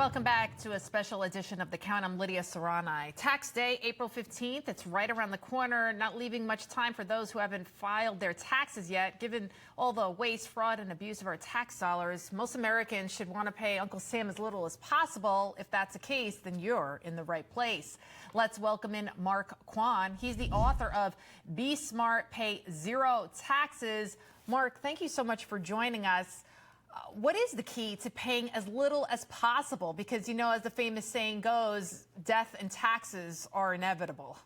Welcome back to a special edition of The Count. I'm Lidia. Tax day, April 15th. It's right around the corner, not leaving much time for those who haven't filed their taxes yet. Given all the waste, fraud, and abuse of our tax dollars, most Americans should want to pay Uncle Sam as little as possible. If that's the case, then you're in the right place. Let's welcome in Mark Quann. He's the author of Be Smart, Pay Zero Taxes. Mark, thank you so much for joining us. What is the key to paying as little as possible? Because, you know, as the famous saying goes, death and taxes are inevitable.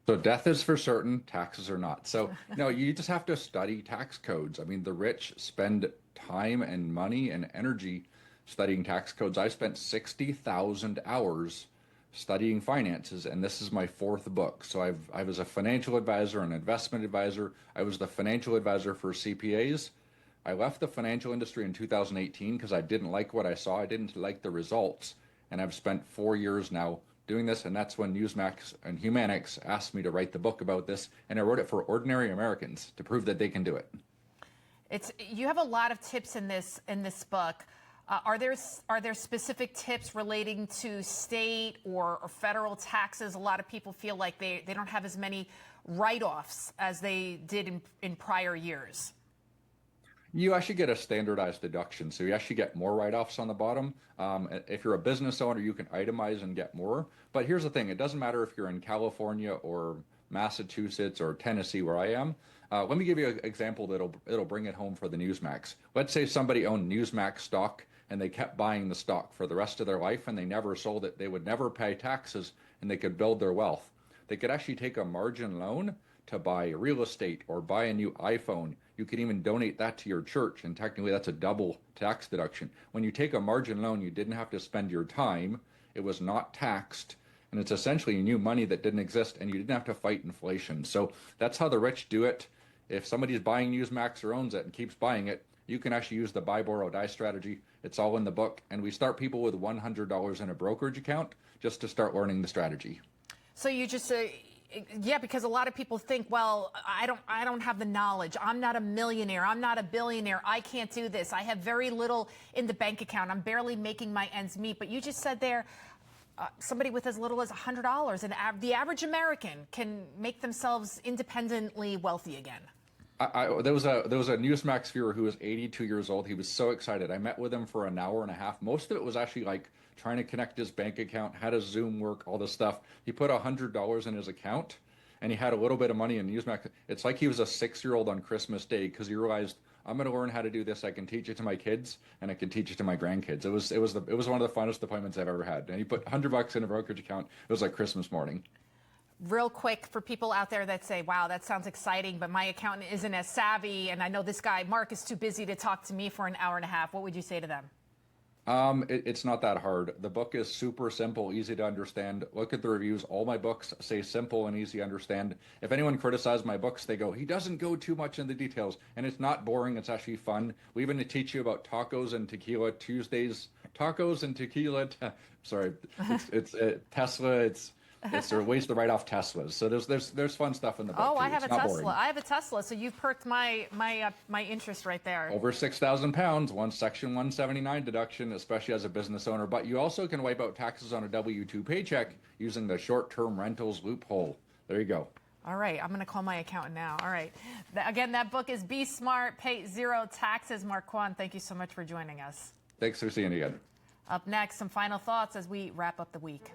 So death is for certain, taxes are not. So, no, you just have to study tax codes. I mean, the rich spend time and money and energy studying tax codes. I spent 60,000 hours studying finances, and this is my fourth book. So I was a financial advisor, an investment advisor. I was the financial advisor for CPAs. I left the financial industry in 2018 because I didn't like what I saw. I didn't like the results. And I've spent 4 years now doing this. And that's when Newsmax and Humanix asked me to write the book about this. And I wrote it for ordinary Americans to prove that they can do it. You have a lot of tips in this book. Are there specific tips relating to state or federal taxes? A lot of people feel like they don't have as many write-offs as they did in prior years. You actually get a standardized deduction, so you actually get more write-offs on the bottom. If you're a business owner, you can itemize and get more. But here's the thing, it doesn't matter if you're in California or Massachusetts or Tennessee, where I am. Let me give you an example that'll bring it home for the Newsmax. Let's say somebody owned Newsmax stock and they kept buying the stock for the rest of their life and they never sold it. They would never pay taxes and they could build their wealth. They could actually take a margin loan to buy real estate or buy a new iPhone. You could even donate that to your church, and technically that's a double tax deduction. When you take a margin loan, you didn't have to spend your time. It was not taxed, and it's essentially new money that didn't exist, and you didn't have to fight inflation. So that's how the rich do it. If somebody's buying Newsmax or owns it and keeps buying it, you can actually use the buy, borrow, die strategy. It's all in the book, and we start people with $100 in a brokerage account just to start learning the strategy. So you just yeah, because a lot of people think, well, I don't have the knowledge. I'm not a millionaire. I'm not a billionaire. I can't do this. I have very little in the bank account. I'm barely making my ends meet. But you just said there, somebody with as little as $100, and the average American can make themselves independently wealthy again. There was a Newsmax viewer who was 82 years old. He was so excited. I met with him for an hour and a half. Most of it was actually like trying to connect his bank account, how does Zoom work, all this stuff. He put $100 in his account, and he had a little bit of money in Newsmax. It's like he was a 6-year-old on Christmas Day because he realized, I'm going to learn how to do this. I can teach it to my kids, and I can teach it to my grandkids. It was one of the funnest appointments I've ever had. And he put $100 in a brokerage account. It was like Christmas morning. Real quick, for people out there that say, wow, that sounds exciting, but my accountant isn't as savvy, and I know this guy, Mark, is too busy to talk to me for an hour and a half. What would you say to them? It's not that hard. The book is super simple, easy to understand. Look at the reviews. All my books say simple and easy to understand. If anyone criticizes my books, they go, he doesn't go too much into the details. And it's not boring. It's actually fun. We even teach you about tacos and tequila Tuesdays. Tacos and tequila. Sorry, it's Tesla. There are ways to write off Teslas. So there's fun stuff in the book. Oh, too. I have it's a not Tesla. boring. I have a Tesla, so you've perked my interest right there. Over 6,000 pounds, one Section 179 deduction, especially as a business owner. But you also can wipe out taxes on a W-2 paycheck using the short-term rentals loophole. There you go. All right, I'm going to call my accountant now. All right. Again, that book is Be Smart, Pay Zero Taxes. Mark Quann, thank you so much for joining us. Thanks for seeing you again. Up next, some final thoughts as we wrap up the week.